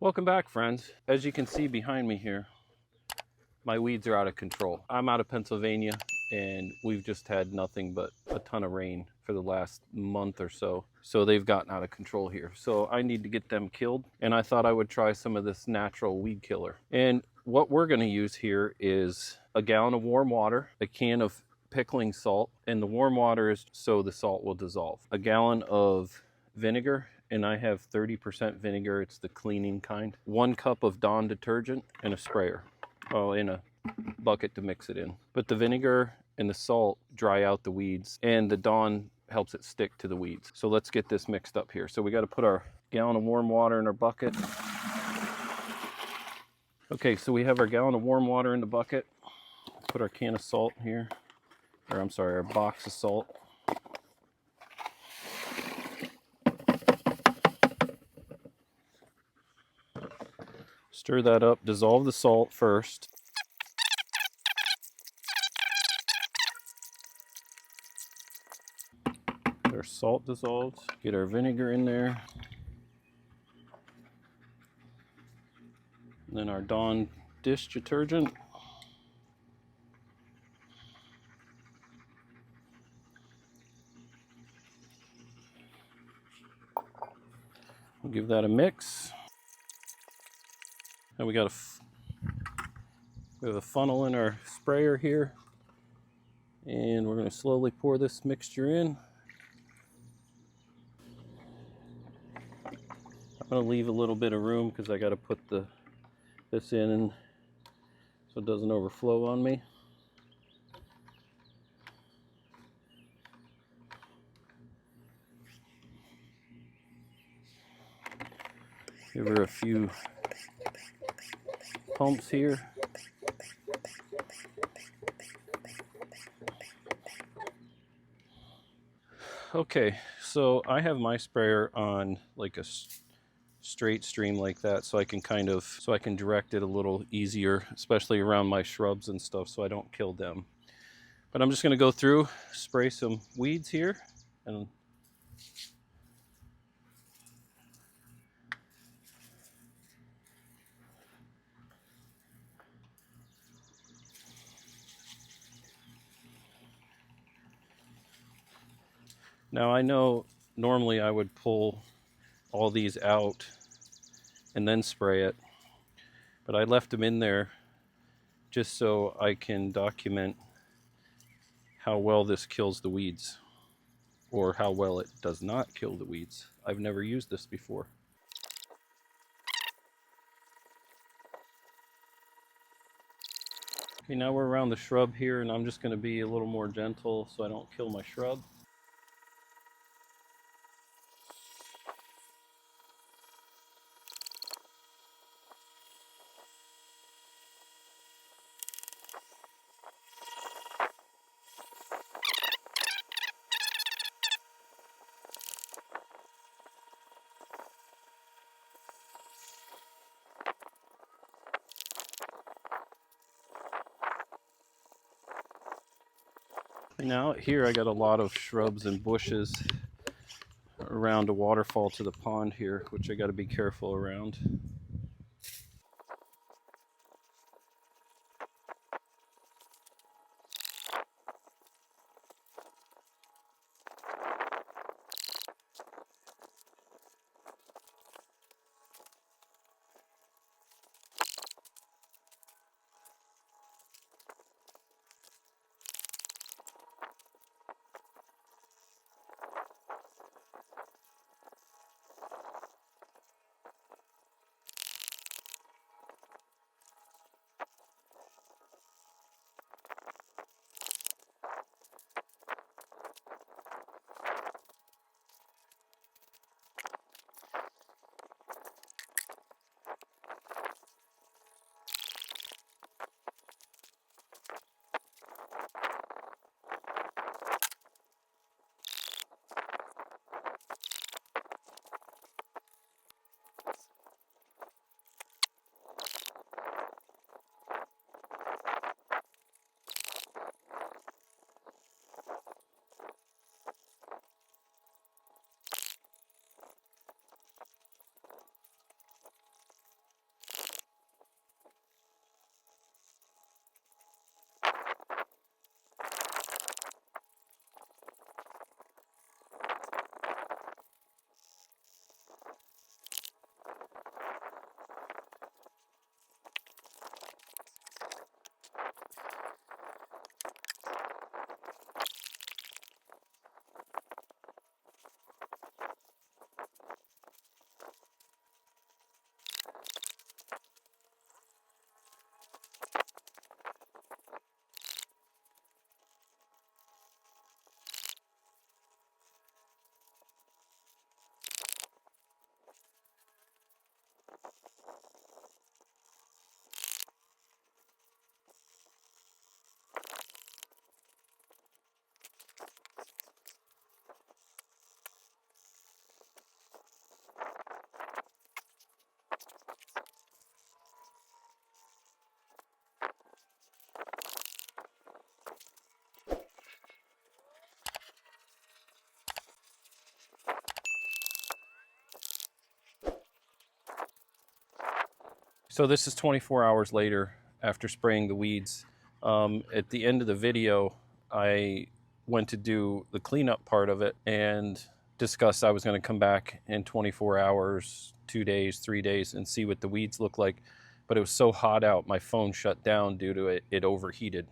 Welcome back, friends. As you can see behind me here, my weeds are out of control. I'm out of Pennsylvania and we've just had nothing but a ton of rain for the last month or so. So they've gotten out of control here. So I need to get them killed. And I thought I would try some of this natural weed killer. And what we're gonna use here is a gallon of warm water, a can of pickling salt, and the warm water is so the salt will dissolve. A gallon of vinegar, and I have 30% vinegar, it's the cleaning kind. 1 cup of Dawn detergent and a sprayer. Oh, in a bucket to mix it in. But the vinegar and the salt dry out the weeds, and the Dawn helps it stick to the weeds. So let's get this mixed up here. So we got to put our gallon of warm water in our bucket. Okay, so we have our gallon of warm water in the bucket. Put our can of salt here, or I'm sorry, our box of salt. Stir that up, dissolve the salt first. Get our salt dissolved, get our vinegar in there. And then our Dawn dish detergent. We'll give that a mix. And we have a funnel in our sprayer here. And we're going to slowly pour this mixture in. I'm going to leave a little bit of room because I got to put this in so it doesn't overflow on me. Give her a few pumps here. Okay, so I have my sprayer on like a straight stream like that, so I can direct it a little easier, especially around my shrubs and stuff, so I don't kill them. But I'm just going to go through, spray some weeds here, and now I know normally I would pull all these out and then spray it, but I left them in there just so I can document how well this kills the weeds, or how well it does not kill the weeds. I've never used this before. Okay, now we're around the shrub here, and I'm just going to be a little more gentle so I don't kill my shrub. Now here I got a lot of shrubs and bushes around a waterfall to the pond here, which I got to be careful around. So this is 24 hours later after spraying the weeds. At the end of the video, I went to do the cleanup part of it and discussed I was going to come back in 24 hours, 2 days, 3 days, and see what the weeds look like. But it was so hot out, my phone shut down due to it overheated.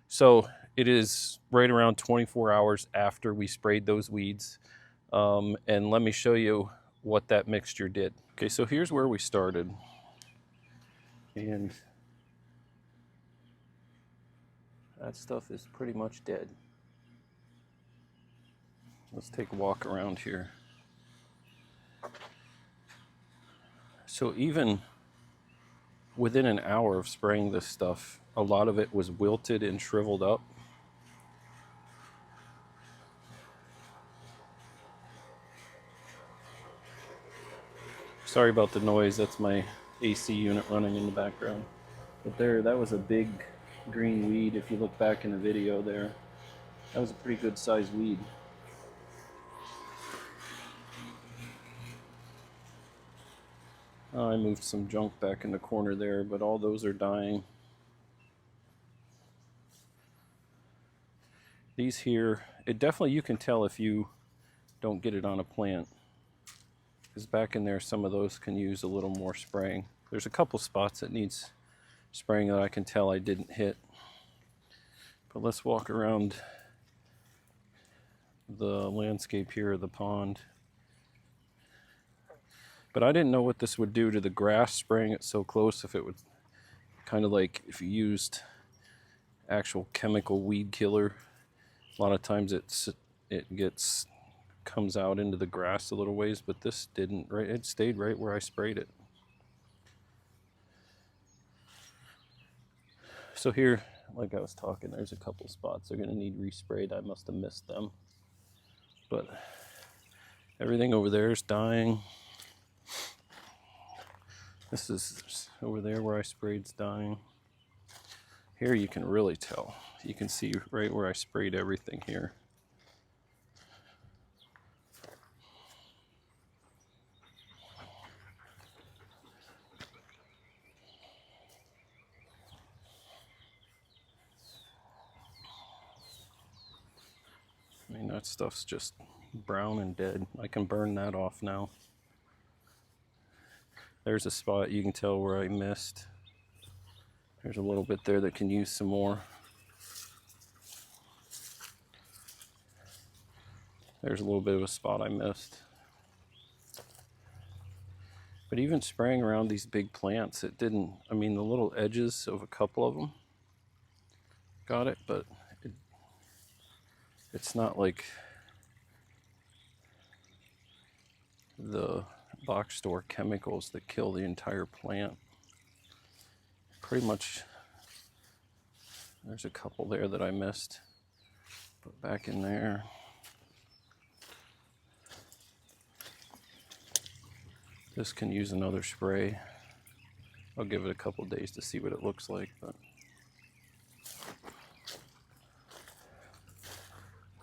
So it is right around 24 hours after we sprayed those weeds. And let me show you what that mixture did. Okay, so here's where we started. And that stuff is pretty much dead. Let's take a walk around here. So even within an hour of spraying this stuff, a lot of it was wilted and shriveled up. Sorry about the noise, that's my AC unit running in the background. But there, that was a big green weed. If you look back in the video there, that was a pretty good sized weed. I moved some junk back in the corner there, but all those are dying. These here, it definitely, you can tell if you don't get it on a plant. Because back in there, some of those can use a little more spraying. There's a couple spots that needs spraying that I can tell I didn't hit. But let's walk around the landscape here of the pond. But I didn't know what this would do to the grass, spraying it so close, if it would kind of like if you used actual chemical weed killer. A lot of times comes out into the grass a little ways, but this didn't, right? It stayed right where I sprayed it. So here, like I was talking, there's a couple spots they're gonna need resprayed. I must have missed them. But everything over there is dying. This is over there where I sprayed's dying. Here you can really tell. You can see right where I sprayed everything here. I mean, that stuff's just brown and dead. I can burn that off now. There's a spot you can tell where I missed. There's a little bit there that can use some more. There's a little bit of a spot I missed. But even spraying around these big plants, it didn't, I mean, the little edges of a couple of them got it, but it's not like the box store chemicals that kill the entire plant. Pretty much, there's a couple there that I missed, but back in there. This can use another spray. I'll give it a couple days to see what it looks like, but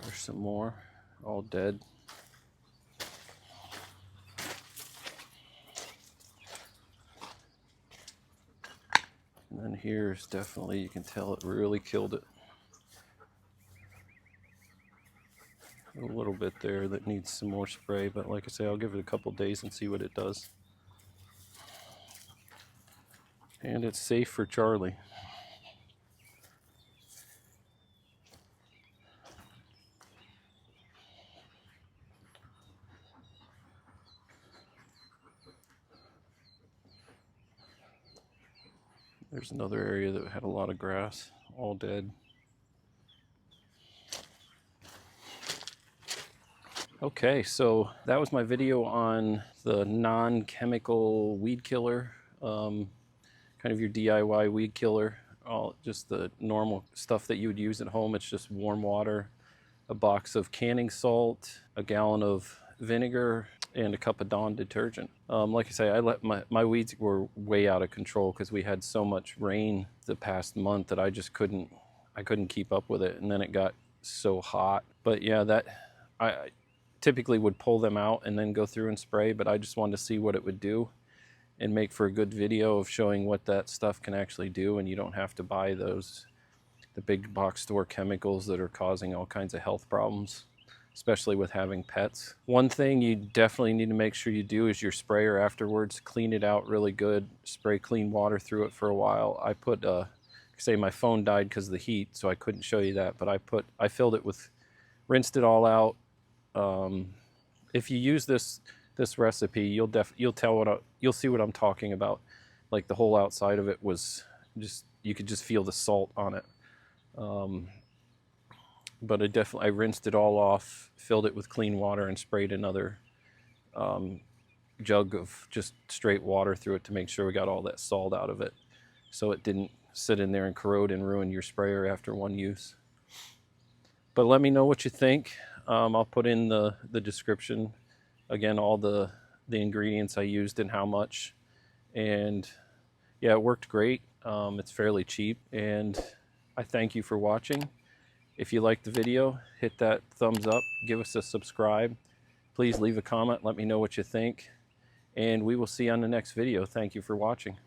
there's some more, all dead. And then here is definitely, you can tell it really killed it. A little bit there that needs some more spray, but like I say, I'll give it a couple days and see what it does. And it's safe for Charlie. There's another area that had a lot of grass, all dead. Okay, so that was my video on the non-chemical weed killer, kind of your DIY weed killer, just the normal stuff that you would use at home. It's just warm water, a box of canning salt, a gallon of vinegar, and a cup of Dawn detergent. Like I say, I let my weeds were way out of control because we had so much rain the past month that I just couldn't keep up with it, and then it got so hot. But yeah, I typically would pull them out and then go through and spray, but I just wanted to see what it would do. and make for a good video of showing what that stuff can actually do, and you don't have to buy the big box store chemicals that are causing all kinds of health problems, especially with having pets. One thing you definitely need to make sure you do is your sprayer afterwards. Clean it out really good. Spray clean water through it for a while. I put, say my phone died because of the heat, so I couldn't show you that, but I filled it with, rinsed it all out. If you use this recipe, you'll see what I'm talking about. Like the whole outside of it was just, you could just feel the salt on it. But I rinsed it all off, filled it with clean water, and sprayed another jug of just straight water through it to make sure we got all that salt out of it, so it didn't sit in there and corrode and ruin your sprayer after one use. But let me know what you think. I'll put in the description again all the ingredients I used and how much. And yeah, it worked great. It's fairly cheap, and I thank you for watching. If you liked the video, hit that thumbs up, give us a subscribe. Please leave a comment, let me know what you think, and we will see you on the next video. Thank you for watching.